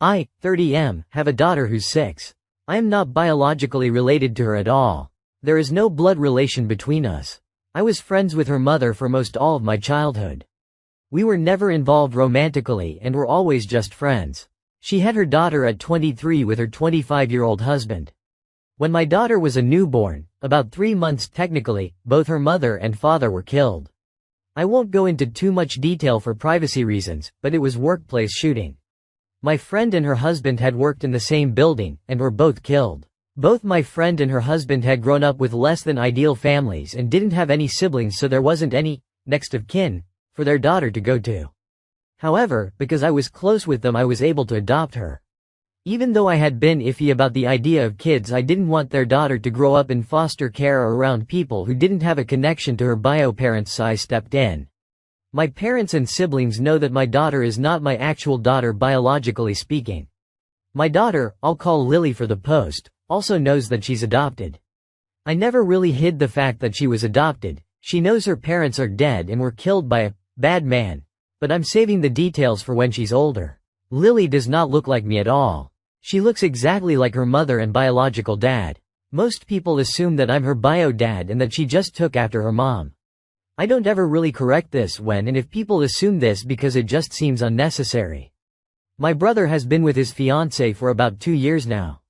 I, 30M, have a daughter who's 6. I am not biologically related to her at all. There is no blood relation between us. I was friends with her mother for most all of my childhood. We were never involved romantically and were always just friends. She had her daughter at 23 with her 25-year-old husband. When my daughter was a newborn, about 3 months technically, both her mother and father were killed. I won't go into too much detail for privacy reasons, but it was workplace shooting. My friend and her husband had worked in the same building, and were both killed. Both my friend and her husband had grown up with less than ideal families and didn't have any siblings, so there wasn't any next of kin for their daughter to go to. However, because I was close with them, I was able to adopt her. Even though I had been iffy about the idea of kids, I didn't want their daughter to grow up in foster care or around people who didn't have a connection to her bio parents, so I stepped in. My parents and siblings know that my daughter is not my actual daughter biologically speaking. My daughter, I'll call Lily for the post, also knows that she's adopted. I never really hid the fact that she was adopted. She knows her parents are dead and were killed by a bad man, but I'm saving the details for when she's older. Lily does not look like me at all. She looks exactly like her mother and biological dad. Most people assume that I'm her bio dad and that she just took after her mom. I don't ever really correct this when and if people assume this because it just seems unnecessary. My brother has been with his fiancée for about 2 years now.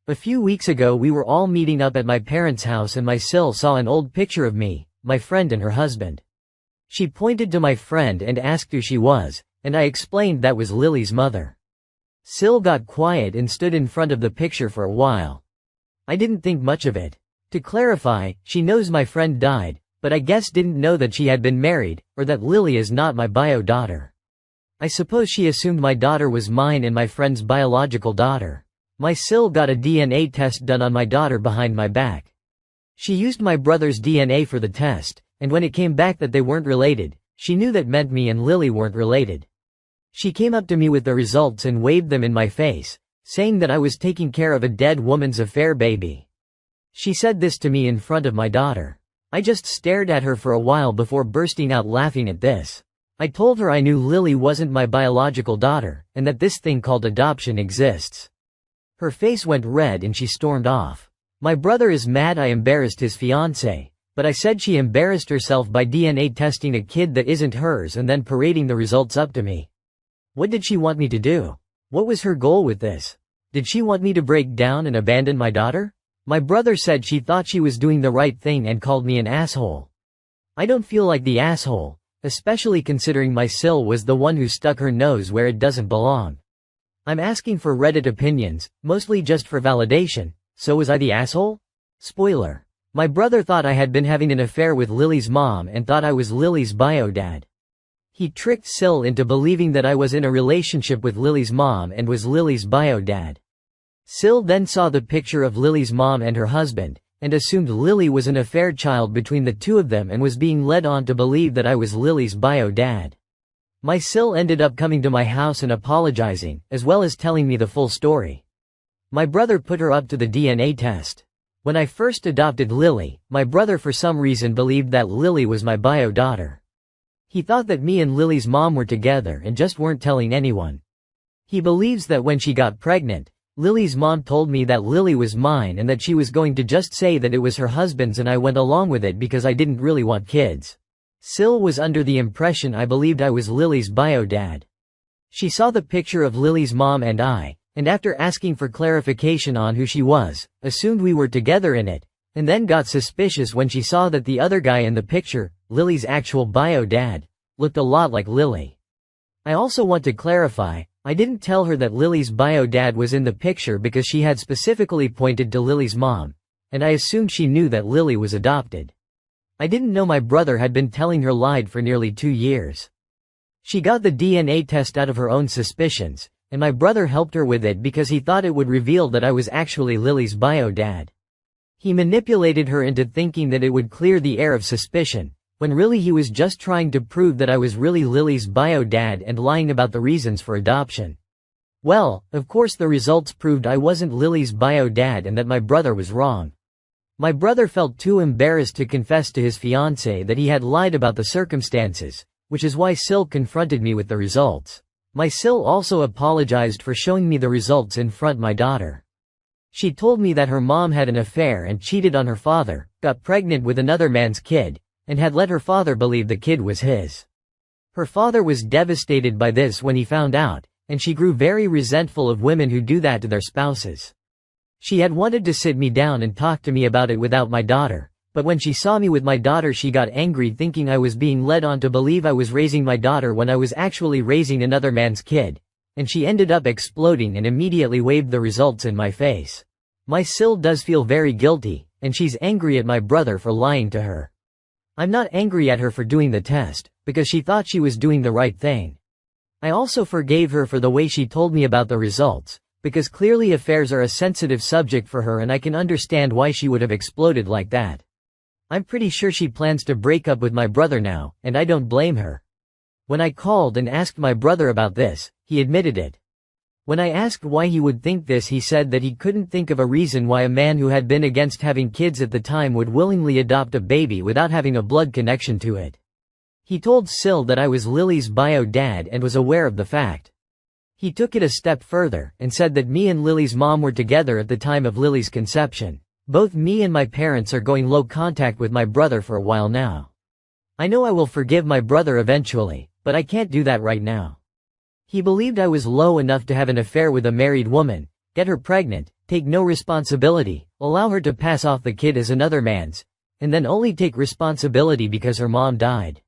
A few weeks ago we were all meeting up at my parents' house and my SIL saw an old picture of me, my friend and her husband. She pointed to my friend and asked who she was, and I explained that was Lily's mother. SIL got quiet and stood in front of the picture for a while. I didn't think much of it. To clarify, she knows my friend died, but I guess didn't know that she had been married, or that Lily is not my bio daughter. I suppose she assumed my daughter was mine and my friend's biological daughter. My SIL got a DNA test done on my daughter behind my back. She used my brother's DNA for the test, and when it came back that they weren't related, she knew that meant me and Lily weren't related. She came up to me with the results and waved them in my face, saying that I was taking care of a dead woman's affair baby. She said this to me in front of my daughter. I just stared at her for a while before bursting out laughing at this. I told her I knew Lily wasn't my biological daughter, and that this thing called adoption exists. Her face went red and she stormed off. My brother is mad I embarrassed his fiancée, but I said she embarrassed herself by DNA testing a kid that isn't hers and then parading the results up to me. What did she want me to do? What was her goal with this? Did she want me to break down and abandon my daughter? My brother said she thought she was doing the right thing and called me an asshole. I don't feel like the asshole, especially considering my SIL was the one who stuck her nose where it doesn't belong. I'm asking for Reddit opinions, mostly just for validation. So was I the asshole? Spoiler. My brother thought I had been having an affair with Lily's mom and thought I was Lily's bio dad. He tricked SIL into believing that I was in a relationship with Lily's mom and was Lily's bio dad. SIL then saw the picture of Lily's mom and her husband, and assumed Lily was an affair child between the two of them and was being led on to believe that I was Lily's bio dad. My SIL ended up coming to my house and apologizing, as well as telling me the full story. My brother put her up to the DNA test. When I first adopted Lily, my brother for some reason believed that Lily was my bio daughter. He thought that me and Lily's mom were together and just weren't telling anyone. He believes that when she got pregnant, Lily's mom told me that Lily was mine and that she was going to just say that it was her husband's, and I went along with it because I didn't really want kids. SIL was under the impression I believed I was Lily's bio dad. She saw the picture of Lily's mom and I, and after asking for clarification on who she was, assumed we were together in it, and then got suspicious when she saw that the other guy in the picture, Lily's actual bio dad, looked a lot like Lily. I also want to clarify, I didn't tell her that Lily's bio dad was in the picture because she had specifically pointed to Lily's mom, and I assumed she knew that Lily was adopted. I didn't know my brother had been telling her lied for nearly 2 years. She got the DNA test out of her own suspicions, and my brother helped her with it because he thought it would reveal that I was actually Lily's bio dad. He manipulated her into thinking that it would clear the air of suspicion, when really he was just trying to prove that I was really Lily's bio dad and lying about the reasons for adoption. Well, of course the results proved I wasn't Lily's bio dad and that my brother was wrong. My brother felt too embarrassed to confess to his fiancée that he had lied about the circumstances, which is why SIL confronted me with the results. My SIL also apologized for showing me the results in front of my daughter. She told me that her mom had an affair and cheated on her father, got pregnant with another man's kid, and had let her father believe the kid was his. Her father was devastated by this when he found out, and she grew very resentful of women who do that to their spouses. She had wanted to sit me down and talk to me about it without my daughter, but when she saw me with my daughter she got angry, thinking I was being led on to believe I was raising my daughter when I was actually raising another man's kid, and she ended up exploding and immediately waved the results in my face. My SIL does feel very guilty, and she's angry at my brother for lying to her. I'm not angry at her for doing the test, because she thought she was doing the right thing. I also forgave her for the way she told me about the results, because clearly affairs are a sensitive subject for her and I can understand why she would have exploded like that. I'm pretty sure she plans to break up with my brother now, and I don't blame her. When I called and asked my brother about this, he admitted it. When I asked why he would think this, he said that he couldn't think of a reason why a man who had been against having kids at the time would willingly adopt a baby without having a blood connection to it. He told SIL that I was Lily's bio dad and was aware of the fact. He took it a step further and said that me and Lily's mom were together at the time of Lily's conception. Both me and my parents are going low contact with my brother for a while now. I know I will forgive my brother eventually, but I can't do that right now. He believed I was low enough to have an affair with a married woman, get her pregnant, take no responsibility, allow her to pass off the kid as another man's, and then only take responsibility because her mom died.